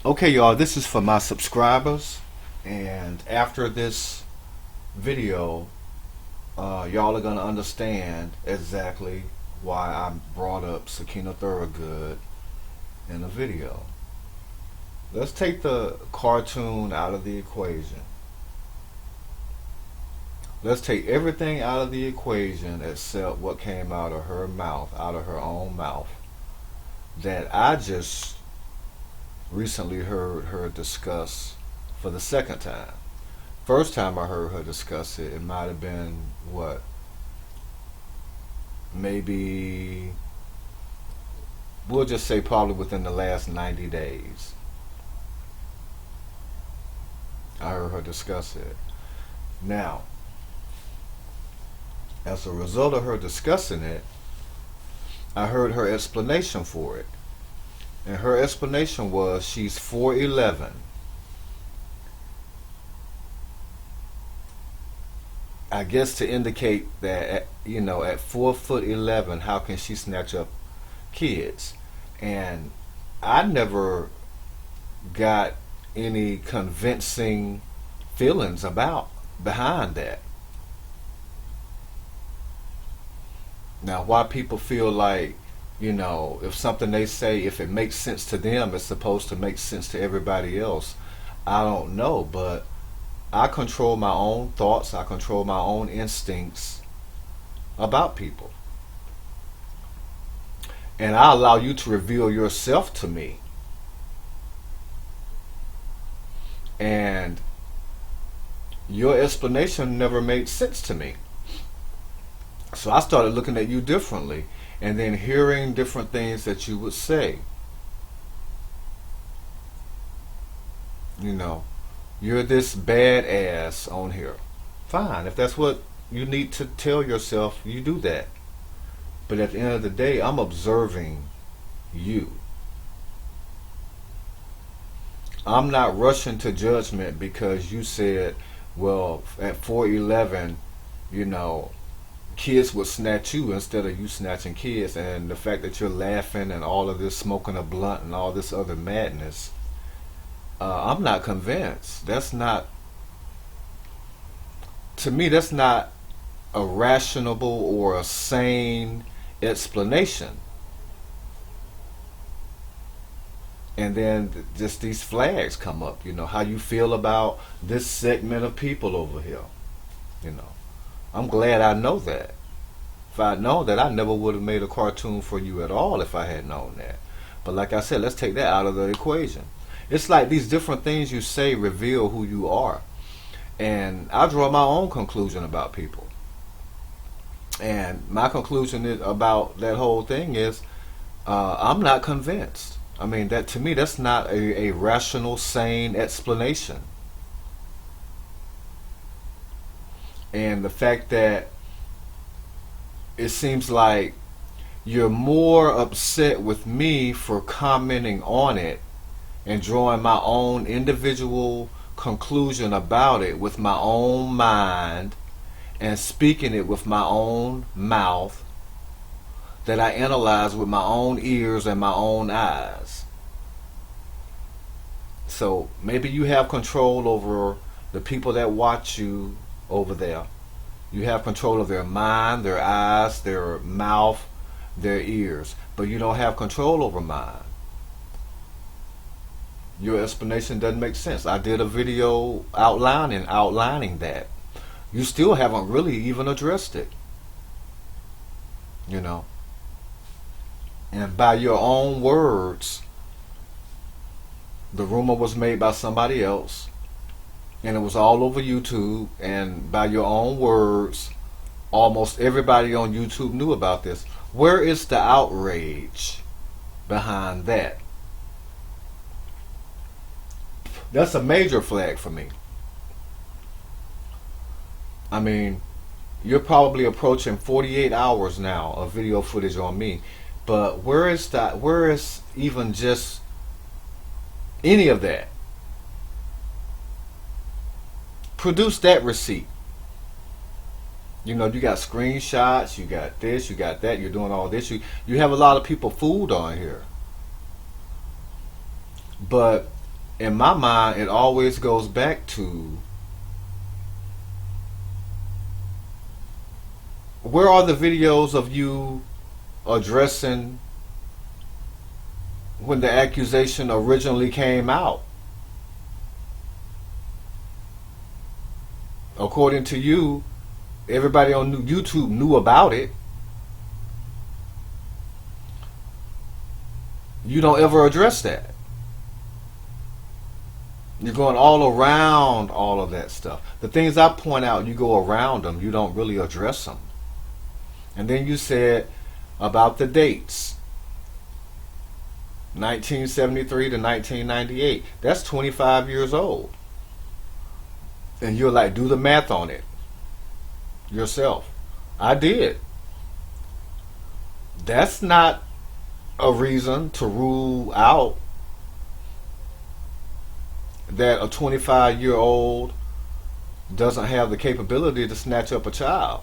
Okay, y'all, this is for my subscribers, and after this video, y'all are going to understand exactly why I brought up Sakinah Thorogood in the video. Let's take the cartoon out of the equation. Let's take everything out of the equation except what came out of her mouth, out of her own mouth, that I just recently heard her discuss for the second time. First time I heard her discuss it, it might have been, what, maybe, we'll just say probably within the last 90 days. I heard her discuss it. Now, as a result of her discussing it, I heard her explanation for it. And her explanation was she's 4'11". I guess to indicate that, at 4'11", how can she snatch up kids? And I never got any convincing feelings behind that. Now, why people feel like, if something they say, if it makes sense to them, it's supposed to make sense to everybody else, I don't know. But I control my own thoughts. I control my own instincts about people. And I allow you to reveal yourself to me. And your explanation never made sense to me. So I started looking at you differently, and then hearing different things that you would say. You're this badass on here. Fine, if that's what you need to tell yourself, you do that. But at the end of the day, I'm observing you. I'm not rushing to judgment because you said, well, at 4'11", kids would snatch you instead of you snatching kids, and the fact that you're laughing and all of this, smoking a blunt and all this other madness, I'm not convinced. To me, that's not a rational or a sane explanation. And then just these flags come up, how you feel about this segment of people over here. I'm glad I know that. If I had known that, I never would have made a cartoon for you at all if I had known that. But like I said, let's take that out of the equation. It's like these different things you say reveal who you are. And I draw my own conclusion about people. And my conclusion about that whole thing is, I'm not convinced. I mean, that to me, that's not a rational, sane explanation. And the fact that it seems like you're more upset with me for commenting on it and drawing my own individual conclusion about it with my own mind and speaking it with my own mouth that I analyze with my own ears and my own eyes. So maybe you have control over the people that watch you over there. You have control of their mind, their eyes, their mouth, their ears, but you don't have control over mine. Your explanation doesn't make sense. I did a video outlining that. You still haven't really even addressed it. And by your own words, the rumor was made by somebody else, and it was all over YouTube, and by your own words, almost everybody on YouTube knew about this. Where is the outrage behind that? That's a major flag for me. I mean, you're probably approaching 48 hours now of video footage on me, but where is even just any of that? Produce that receipt. You got screenshots, you got this, you got that, you're doing all this. You have a lot of people fooled on here. But in my mind, it always goes back to, where are the videos of you addressing when the accusation originally came out? According to you, everybody on YouTube knew about it. You don't ever address that. You're going all around all of that stuff. The things I point out, you go around them. You don't really address them. And then you said about the dates. 1973 to 1998. That's 25 years old. And you're like, do the math on it yourself. I did. That's not a reason to rule out that a 25-year-old doesn't have the capability to snatch up a child.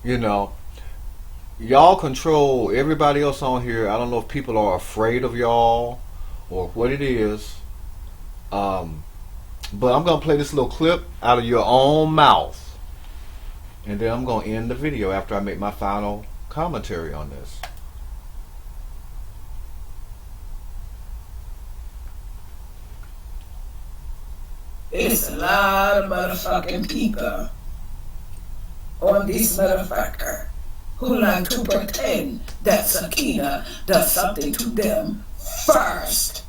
You know, y'all control everybody else on here. I don't know if people are afraid of y'all or what it is. But I'm going to play this little clip out of your own mouth. And then I'm going to end the video after I make my final commentary on this. It's a lot of motherfucking people on this motherfucker who like to pretend that Sakinah does something to them first.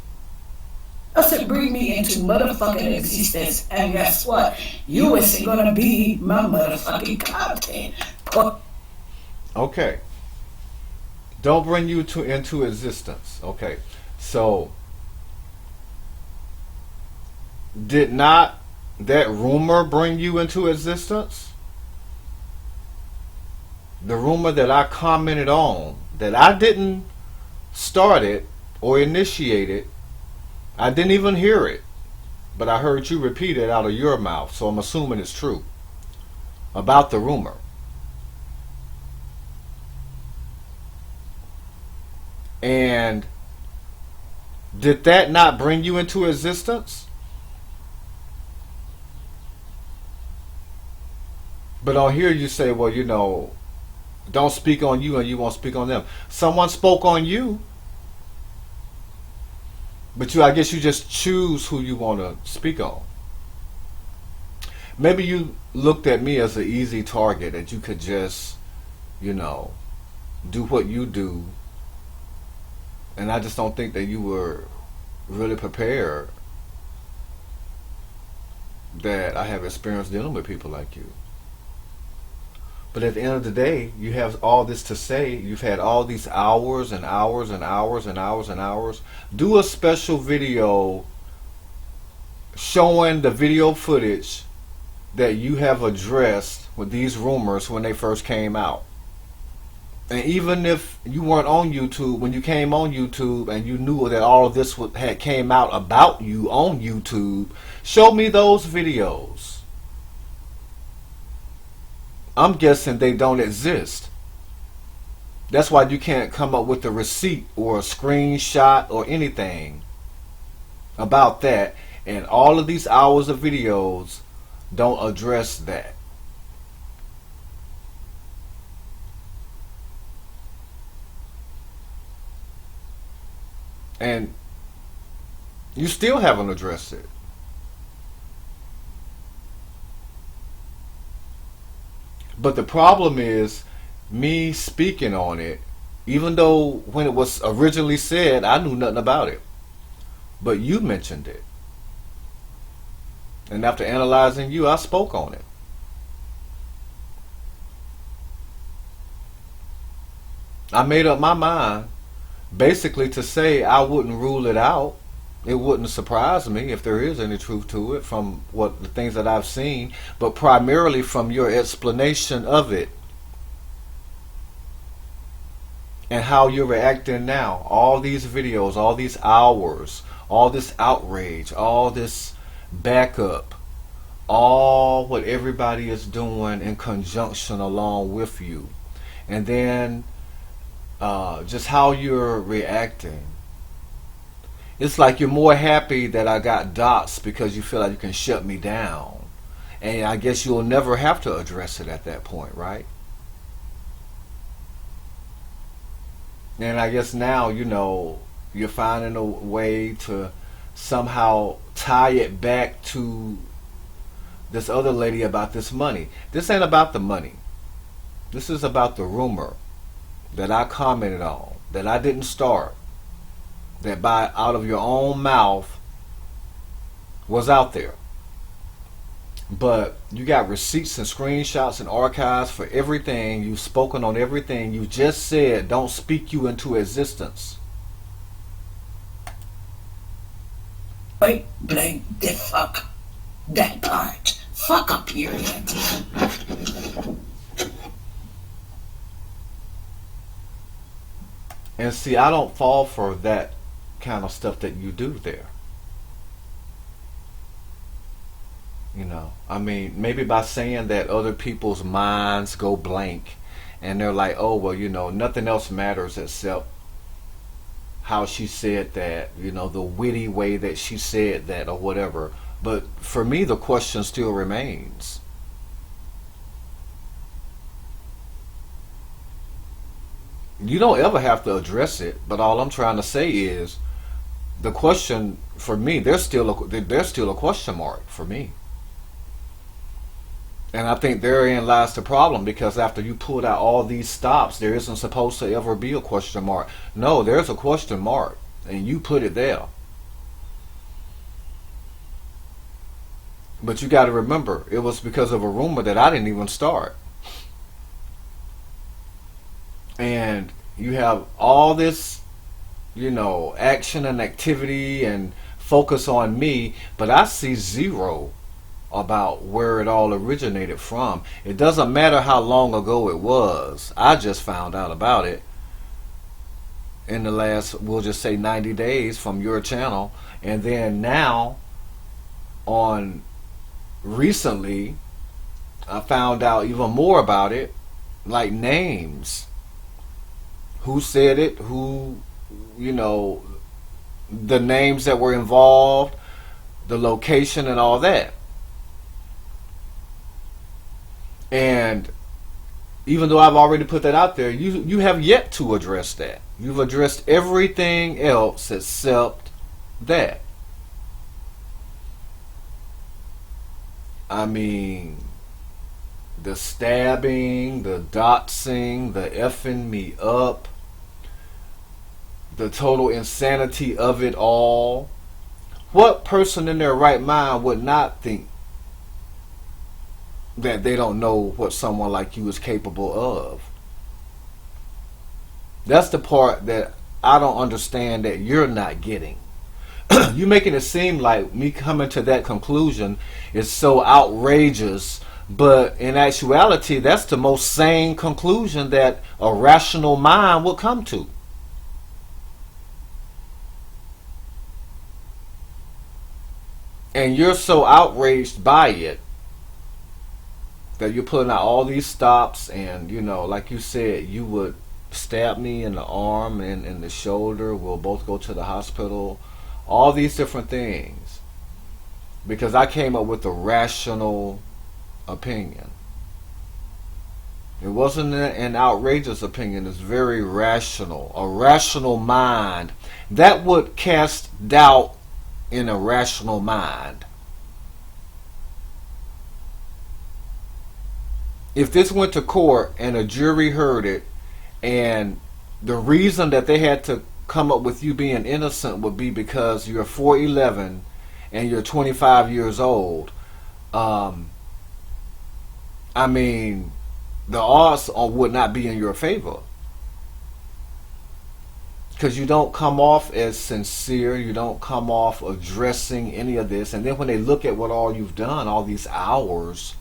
I said, bring me into motherfucking existence, and guess what? You isn't gonna be my motherfucking content. Okay. Don't bring you into existence. Okay. So, did not that rumor bring you into existence? The rumor that I commented on, that I didn't start it or initiate it. I didn't even hear it, but I heard you repeat it out of your mouth, so I'm assuming it's true. About the rumor. And did that not bring you into existence? But on here you say, well, you know, don't speak on you and you won't speak on them. Someone spoke on you. But I guess you just choose who you want to speak on. Maybe you looked at me as an easy target that you could just, you know, do what you do. And I just don't think that you were really prepared that I have experience dealing with people like you. But at the end of the day, you have all this to say. You've had all these hours and hours and hours and hours and hours. Do a special video showing the video footage that you have addressed with these rumors when they first came out. And even if you weren't on YouTube, when you came on YouTube and you knew that all of this had came out about you on YouTube, show me those videos. I'm guessing they don't exist. That's why you can't come up with a receipt or a screenshot or anything about that. And all of these hours of videos don't address that. And you still haven't addressed it. But the problem is me speaking on it, even though when it was originally said, I knew nothing about it. But you mentioned it. And after analyzing you, I spoke on it. I made up my mind basically to say I wouldn't rule it out. It wouldn't surprise me if there is any truth to it from what the things that I've seen, but primarily from your explanation of it and how you're reacting now. All these videos, all these hours, all this outrage, all this backup, all what everybody is doing in conjunction along with you, and then just how you're reacting. It's like you're more happy that I got dots because you feel like you can shut me down. And I guess you'll never have to address it at that point, right? And I guess now, you're finding a way to somehow tie it back to this other lady about this money. This ain't about the money. This is about the rumor that I commented on, that I didn't start, that by out of your own mouth was out there. But you got receipts and screenshots and archives for everything. You've spoken on everything you just said. Don't speak you into existence. Point blank the fuck. That part. Fuck up, period. And see, I don't fall for that kind of stuff that you do there. I mean, maybe by saying that other people's minds go blank and they're like, oh, well, nothing else matters except how she said that, the witty way that she said that or whatever. But for me, the question still remains. You don't ever have to address it, but all I'm trying to say is the question for me, there's still a question mark for me. And I think therein lies the problem, because after you pulled out all these stops, there isn't supposed to ever be a question mark. No, there's a question mark, and you put it there. But you got to remember, it was because of a rumor that I didn't even start. And you have all this, action and activity and focus on me, but I see zero about where it all originated from. It doesn't matter how long ago it was. I just found out about it in the last, we'll just say 90 days from your channel. And then now, recently, I found out even more about it, like names. Who said it, the names that were involved, the location and all that. And even though I've already put that out there, you have yet to address that. You've addressed everything else except that. I mean, the stabbing, the doxing, the effing me up, the total insanity of it all. What person in their right mind would not think that they don't know what someone like you is capable of? That's the part that I don't understand that you're not getting. You making it seem like me coming to that conclusion is so outrageous, but in actuality, that's the most sane conclusion that a rational mind would come to. And you're so outraged by it that you're putting out all these stops, and like you said, you would stab me in the arm and in the shoulder. We'll both go to the hospital. All these different things. Because I came up with a rational opinion. It wasn't an outrageous opinion. It's very rational. A rational mind. That would cast doubt in a rational mind. If this went to court and a jury heard it, and the reason that they had to come up with you being innocent would be because you're 4'11" and you're 25 years old, I mean, the odds would not be in your favor. Because you don't come off as sincere, you don't come off addressing any of this. And then when they look at what all you've done, all these hours,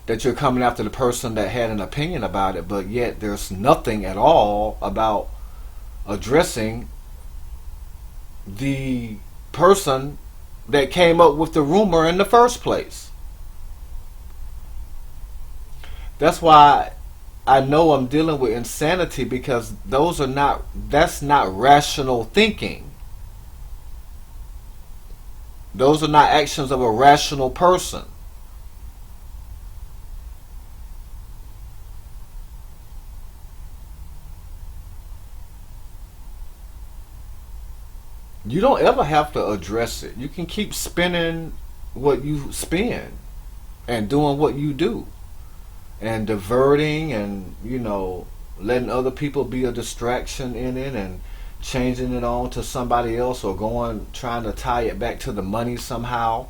that you're coming after the person that had an opinion about it, but yet there's nothing at all about addressing the person that came up with the rumor in the first place. That's why I know I'm dealing with insanity, because that's not rational thinking. Those are not actions of a rational person. You don't ever have to address it. You can keep spinning what you spin and doing what you do and diverting and, letting other people be a distraction in it and changing it on to somebody else or trying to tie it back to the money somehow.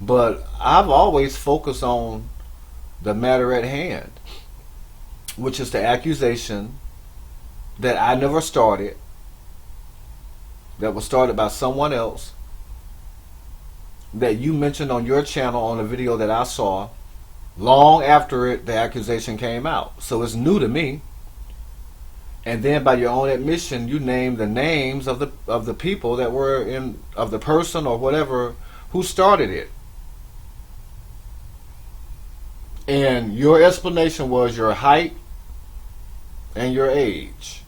But I've always focused on the matter at hand, which is the accusation that I never started, that was started by someone else, that you mentioned on your channel on a video that I saw long after the accusation came out. So it's new to me. And then by your own admission, you named the names of the people that were of the person or whatever who started it. And your explanation was your height and your age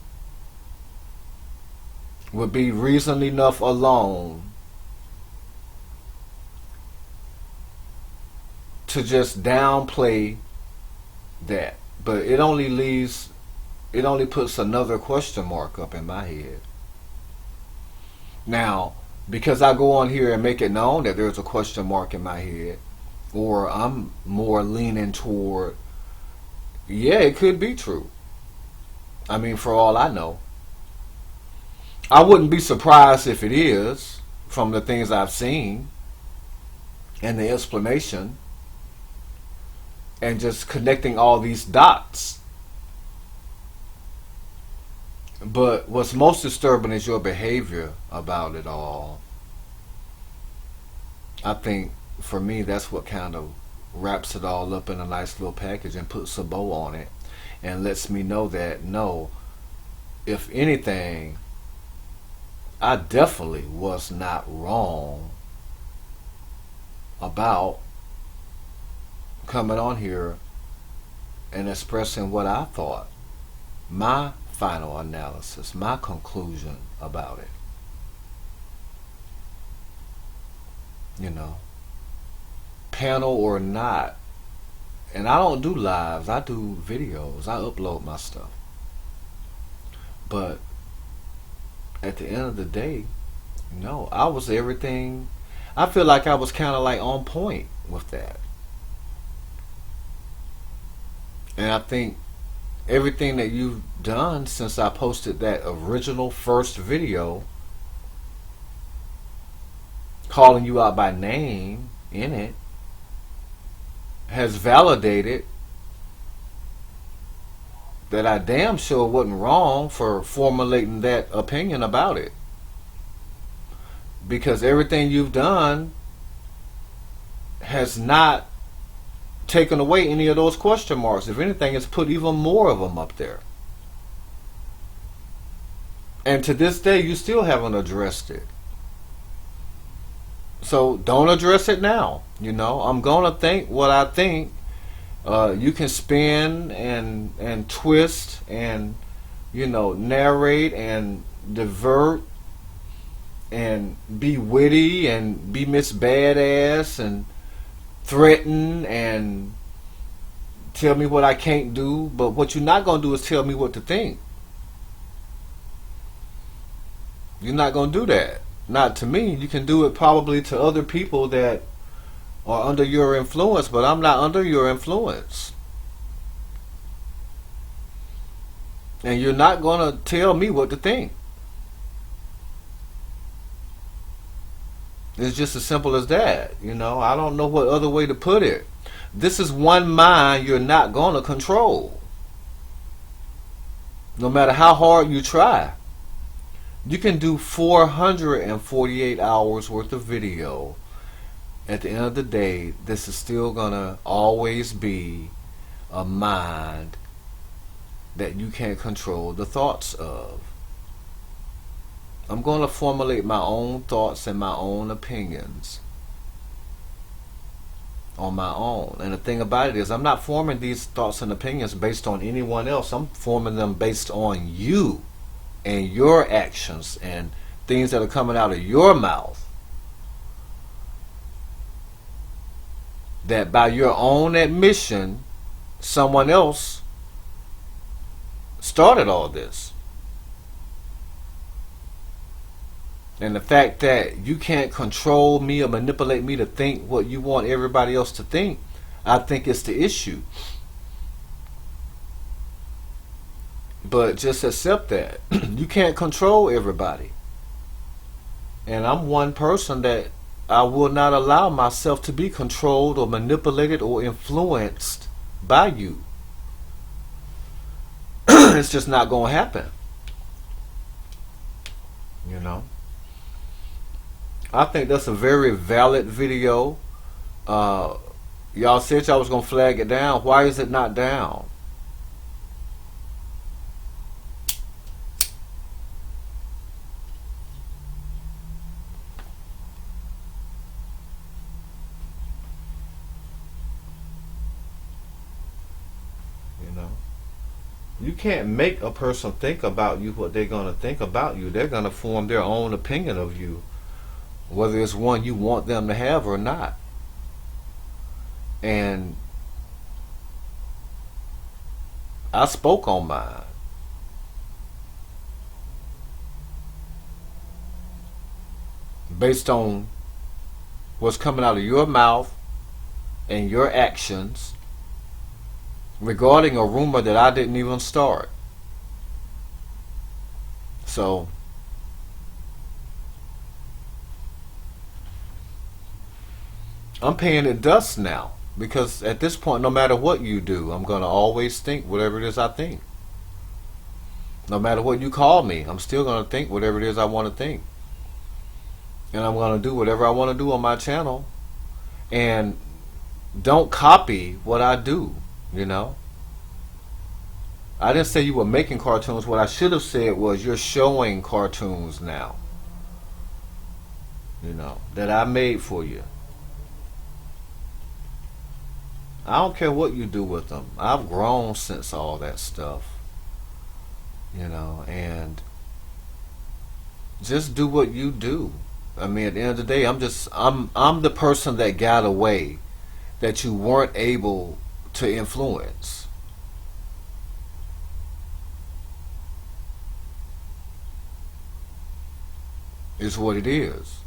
would be reason enough alone to just downplay that. But it only puts another question mark up in my head. Now, because I go on here and make it known that there's a question mark in my head, or I'm more leaning toward, yeah, it could be true. I mean, for all I know. I wouldn't be surprised if it is, from the things I've seen and the explanation and just connecting all these dots. But what's most disturbing is your behavior about it all. I think for me that's what kind of wraps it all up in a nice little package and puts a bow on it and lets me know that no, if anything, I definitely was not wrong about coming on here and expressing what I thought, my final analysis, my conclusion about it. Panel or not. And I don't do lives, I do videos, I upload my stuff. But at the end of the day, I was everything. I feel like I was kind of like on point with that. And I think everything that you've done since I posted that original first video calling you out by name in it has validated that I damn sure wasn't wrong for formulating that opinion about it. Because everything you've done has not taken away any of those question marks. If anything, it's put even more of them up there. And to this day, you still haven't addressed it. So don't address it now. I'm going to think what I think. You can spin and twist and narrate and divert and be witty and be Miss Badass and threaten and tell me what I can't do. But what you're not going to do is tell me what to think. You're not going to do that. Not to me. You can do it probably to other people that are under your influence, but I'm not under your influence. And you're not going to tell me what to think. It's just as simple as that. I don't know what other way to put it. This is one mind you're not going to control. No matter how hard you try. You can do 448 hours worth of video. At the end of the day, this is still going to always be a mind that you can't control the thoughts of. I'm going to formulate my own thoughts and my own opinions on my own. And the thing about it is, I'm not forming these thoughts and opinions based on anyone else. I'm forming them based on you and your actions and things that are coming out of your mouth. that by your own admission, someone else started all this. And the fact that you can't control me or manipulate me to think what you want everybody else to think, I think it's the issue. But just accept that. You can't control everybody. And I'm one person that I will not allow myself to be controlled or manipulated or influenced by you. It's just not going to happen. You know? I think that's a very valid video. Y'all said y'all was going to flag it down. Why is it not down? You can't make a person think about you what they're going to think about you. They're going to form their own opinion of you, whether it's one you want them to have or not. And I spoke on mine. Based on what's coming out of your mouth and your actions regarding a rumor that I didn't even start. So I'm paying it dust now, because at this point, no matter what you do, I'm going to always think whatever it is I think. No matter what you call me, I'm still going to think whatever it is I want to think. And I'm going to do whatever I want to do on my channel. And don't copy what I do. You know, I didn't say you were making cartoons. What I should have said was you're showing cartoons now, you know, that I made for you. I don't care what you do with them. I've grown since all that stuff, you know, and just do what you do. I mean, at the end of the day, I'm the person that got away that you weren't able to influence. Is what it is.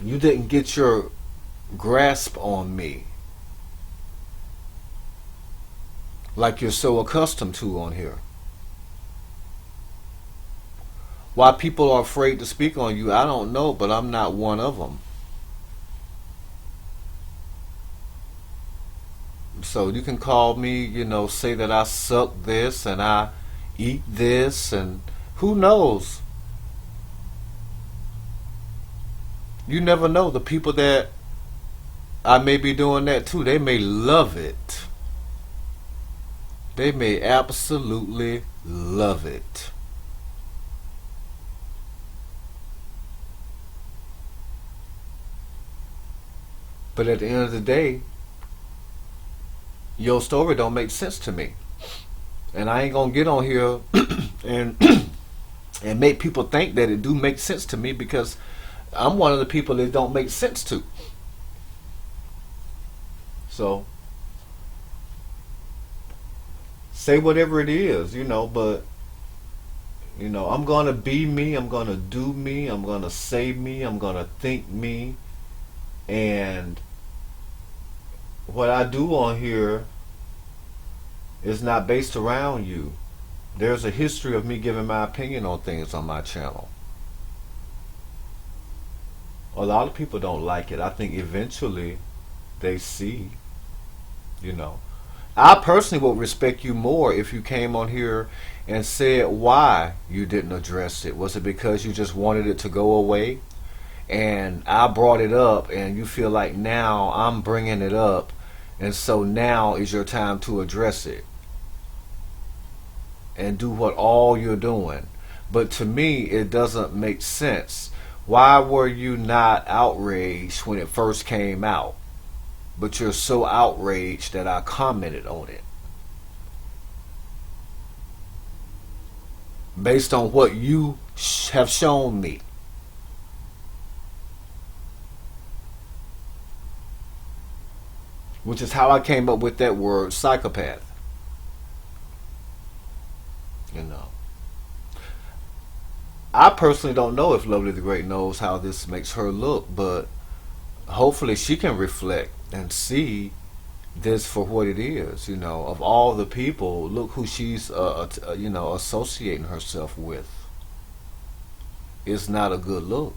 You didn't get your grasp on me like you're so accustomed to on here. Why people are afraid to speak on you, I don't know, but I'm not one of them. So you can call me, you know, say that I suck this and I eat this, and who knows? You never know. The people that I may be doing that to, they may love it. They may absolutely love it. But at the end of the day, your story don't make sense to me. And I ain't gonna get on here and and make people think that it do make sense to me, because I'm one of the people that don't make sense to. So say whatever it is, you know, but you know, I'm gonna be me, I'm gonna do me, I'm gonna say me, I'm gonna think me, and what I do on here is not based around you. There's a history of me giving my opinion on things on my channel. A lot of people don't like it. I think eventually they see, you know. I personally would respect you more if you came on here and said why you didn't address it. Was it because you just wanted it to go away? And I brought it up and you feel like now I'm bringing it up, and so now is your time to address it and do what all you're doing. But to me, it doesn't make sense. Why were you not outraged when it first came out? But you're so outraged that I commented on it. Based on what you have shown me. which is how I came up with that word psychopath. You know, I personally don't know if Lovely the Great knows how this makes her look, but hopefully she can reflect and see this for what it is. You know, of all the people, look who she's you know, associating herself with. It's not a good look.